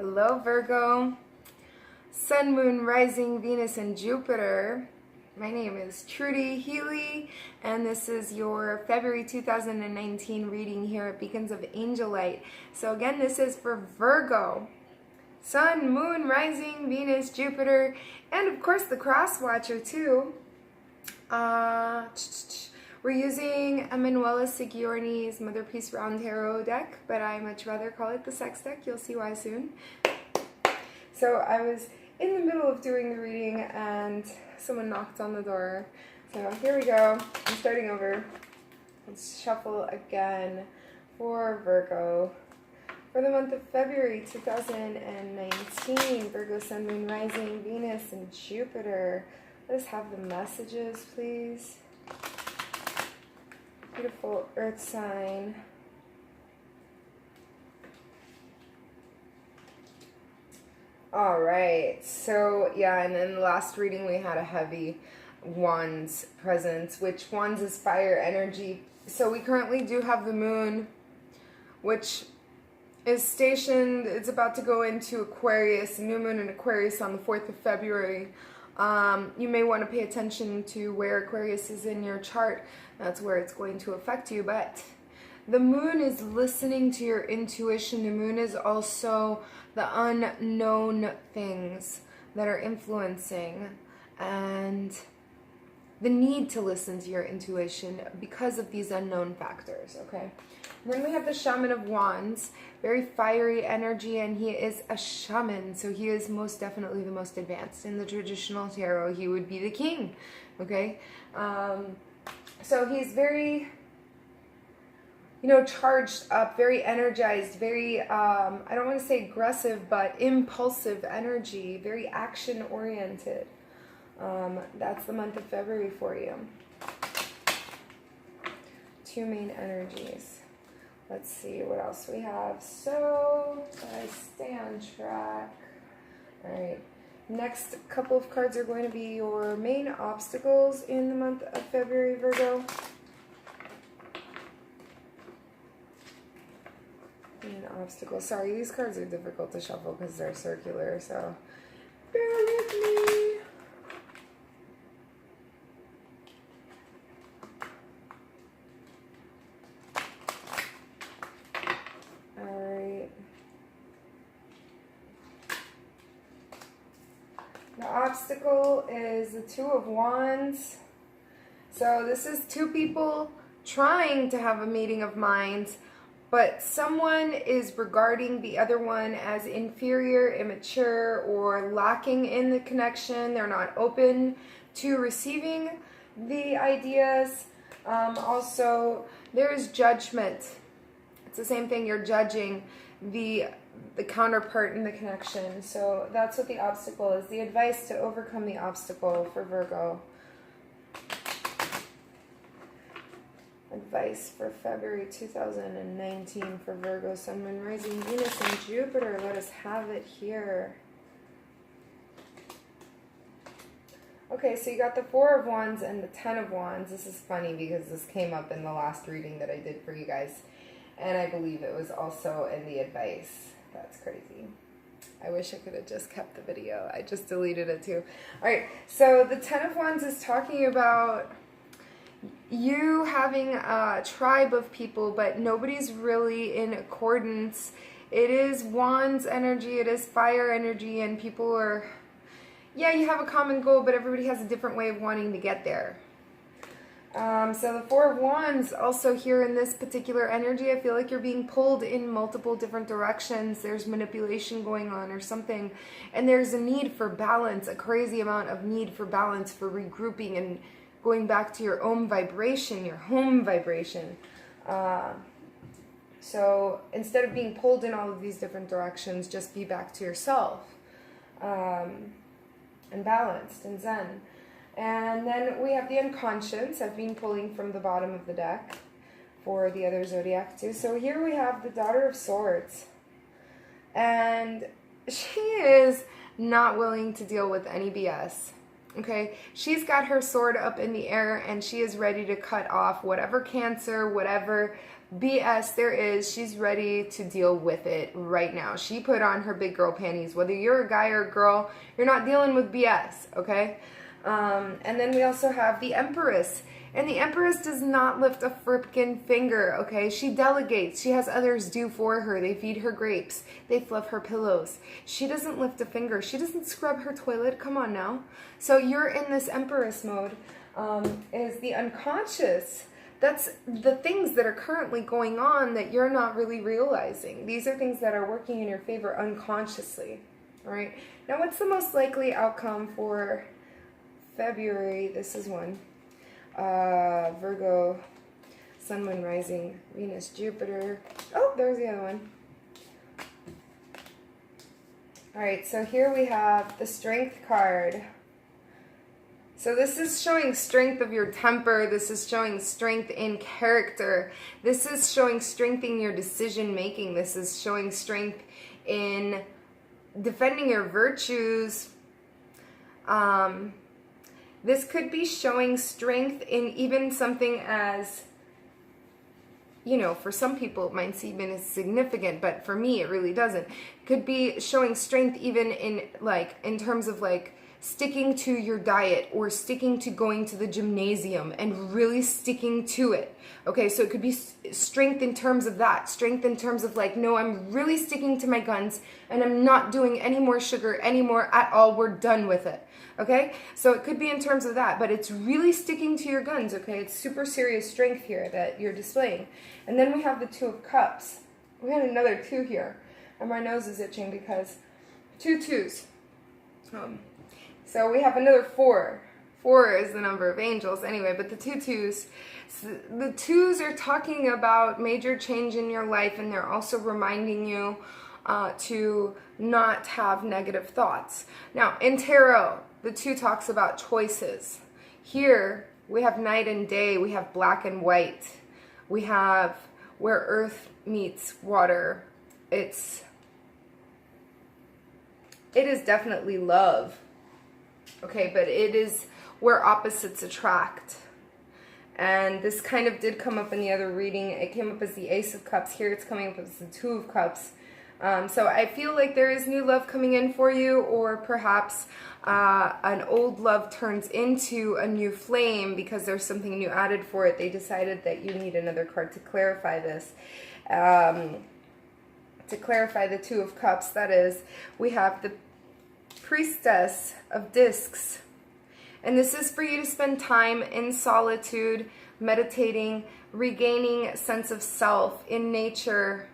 Hello, Virgo. Sun, Moon, Rising, Venus, and Jupiter. My name is Trudy Healy, and this is your February 2019 reading here at Beacons of Angel Light. So again, this is for Virgo. Sun, Moon, Rising, Venus, Jupiter, and of course the Cross Watcher too. We're using Emanuela Sigiorni's Mother Peace Round Tarot deck, but I much rather call it the Sex deck. You'll see why soon. So I was in the middle of doing the reading and someone knocked on the door. So here we go. I'm starting over. Let's shuffle again for Virgo. For the month of February 2019, Virgo, Sun, Moon, Rising, Venus, and Jupiter. Let us have the messages, please. Beautiful earth sign. All right, so yeah, and in the last reading we had a heavy Wands presence, which Wands is fire energy. So we currently do have the moon, which is stationed, it's about to go into Aquarius, new moon in Aquarius on the 4th of February. You may want to pay attention to where Aquarius is in your chart. That's where it's going to affect you. But the moon is listening to your intuition. The moon is also the unknown things that are influencing and the need to listen to your intuition because of these unknown factors, okay? And then we have the Shaman of Wands, very fiery energy, and he is a shaman, so he is most definitely the most advanced. In the traditional tarot, he would be the king, okay? So he's very, charged up, very energized, very, I don't want to say aggressive, but impulsive energy, very action-oriented. That's the month of February for you. Two main energies. Let's see what else we have. So, I stay on track. All right. Next couple of cards are going to be your main obstacles in the month of February, Virgo. Main obstacles. Sorry, these cards are difficult to shuffle because they're circular, so bear with me. The obstacle is the Two of Wands. So this is two people trying to have a meeting of minds, but someone is regarding the other one as inferior, immature, or lacking in the connection. They're not open to receiving the ideas. Also, there is judgment. It's the same thing. You're judging the counterpart in the connection. So that's what the obstacle is. The advice to overcome the obstacle for Virgo. Advice for February 2019 for Virgo, Sun, Moon, Rising, Venus, and Jupiter. Let us have it here. Okay, so you got the Four of Wands and the Ten of Wands. This is funny because this came up in the last reading that I did for you guys. And I believe it was also in the advice. That's crazy. I wish I could have just kept the video. I just deleted it too. Alright, so the Ten of Wands is talking about you having a tribe of people, but nobody's really in accordance. It is Wands energy, it is fire energy, and people are, yeah, you have a common goal, but everybody has a different way of wanting to get there. So the Four of Wands, also here in this particular energy, I feel like you're being pulled in multiple different directions. There's manipulation going on or something. And there's a need for balance, a crazy amount of need for balance, for regrouping and going back to your own vibration, your home vibration. So instead of being pulled in all of these different directions, just be back to yourself. And balanced and zen. And then we have the unconscious. I've been pulling from the bottom of the deck for the other zodiac too. So here we have the Daughter of Swords. And she is not willing to deal with any BS. Okay? She's got her sword up in the air and she is ready to cut off whatever cancer, whatever BS there is, she's ready to deal with it right now. She put on her big girl panties. Whether you're a guy or a girl, you're not dealing with BS, okay? And then we also have the Empress. And the Empress does not lift a frickin' finger, okay? She delegates. She has others do for her. They feed her grapes. They fluff her pillows. She doesn't lift a finger. She doesn't scrub her toilet. Come on now. So you're in this Empress mode. Is the unconscious. That's the things that are currently going on that you're not really realizing. These are things that are working in your favor unconsciously, all right? Now, what's the most likely outcome for February? This is one. Virgo, Sun, Moon, Rising, Venus, Jupiter. Oh, there's the other one. All right, so here we have the Strength card. So this is showing strength of your temper. This is showing strength in character. This is showing strength in your decision making. This is showing strength in defending your virtues. This could be showing strength in even something as, you know, for some people it might seem insignificant, but for me it really doesn't. Could be showing strength even in in terms of sticking to your diet or sticking to going to the gymnasium and really sticking to it. Okay, so it could be strength in terms of that. Strength in terms of no, I'm really sticking to my guns and I'm not doing any more sugar anymore at all. We're done with it. Okay, so it could be in terms of that, but it's really sticking to your guns, okay? It's super serious strength here that you're displaying. And then we have the Two of Cups. We had another 2 here, and my nose is itching because 2 twos. So we have another 4. 4 is the number of angels anyway, but the 2 twos. So the 2s are talking about major change in your life, and they're also reminding you to not have negative thoughts. Now, in tarot, the 2 talks about choices. Here, we have night and day. We have black and white. We have where earth meets water. It is definitely love. Okay, but it is where opposites attract. And this kind of did come up in the other reading. It came up as the Ace of Cups. Here it's coming up as the 2 of Cups. So I feel like there is new love coming in for you, or perhaps an old love turns into a new flame because there's something new added for it. They decided that you need another card to clarify this. To clarify the 2 of Cups, that is, we have the Priestess of Discs. And this is for you to spend time in solitude, meditating, regaining a sense of self in nature.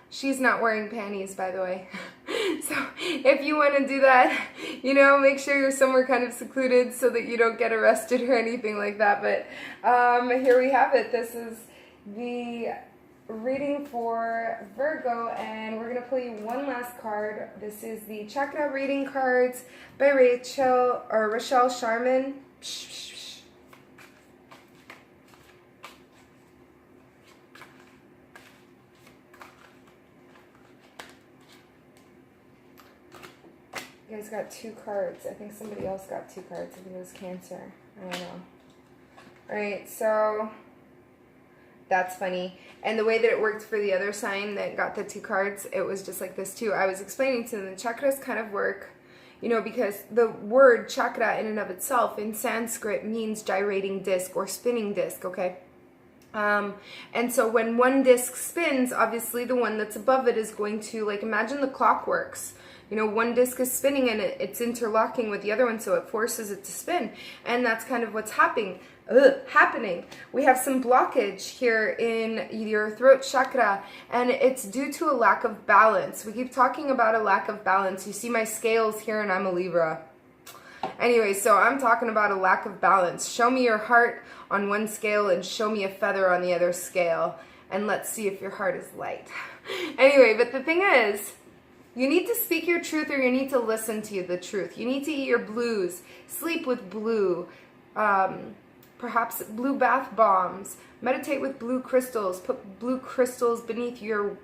She's not wearing panties, by the way. So if you want to do that, make sure you're somewhere kind of secluded so that you don't get arrested or anything like that. But here we have it. This is the reading for Virgo, and we're going to play one last card. This is the Chakra Reading Cards by Rachel Sharman. You guys got 2 cards. I think somebody else got 2 cards. I think it was Cancer. I don't know. Alright, so that's funny. And the way that it worked for the other sign that got the 2 cards, it was just like this too. I was explaining to them the chakras kind of work, because the word chakra in and of itself in Sanskrit means gyrating disc or spinning disc, okay? And so when one disc spins, obviously the one that's above it is going to, imagine the clock works. One disc is spinning and it's interlocking with the other one, so it forces it to spin. And that's kind of what's happening. We have some blockage here in your throat chakra, and it's due to a lack of balance. We keep talking about a lack of balance. You see my scales here, and I'm a Libra. Anyway, so I'm talking about a lack of balance. Show me your heart on one scale and show me a feather on the other scale, and let's see if your heart is light. Anyway, but the thing is, you need to speak your truth, or you need to listen to the truth. You need to eat your blues, sleep with blue, perhaps blue bath bombs, meditate with blue crystals, put blue crystals beneath your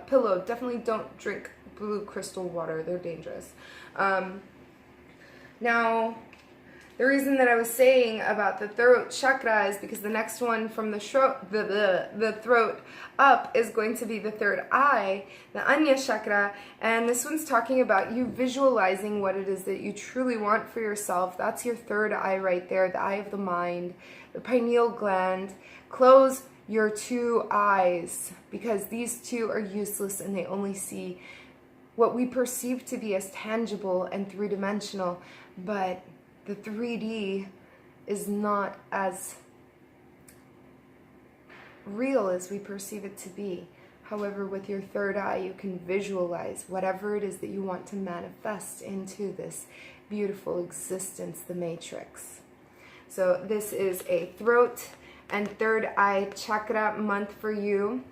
pillow. Definitely don't drink blue crystal water. They're dangerous. Now, the reason that I was saying about the throat chakra is because the next one from the throat up is going to be the third eye, the Anya chakra, and this one's talking about you visualizing what it is that you truly want for yourself. That's your third eye right there, the eye of the mind, the pineal gland. Close your two eyes because these two are useless and they only see what we perceive to be as tangible and three-dimensional, but the 3D is not as real as we perceive it to be. However, with your third eye, you can visualize whatever it is that you want to manifest into this beautiful existence, the matrix. So this is a throat and third eye chakra month for you.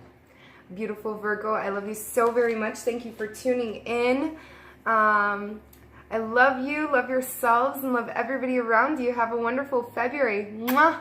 Beautiful Virgo, I love you so very much. Thank you for tuning in. I love you, love yourselves, and love everybody around you. Have a wonderful February. Mwah!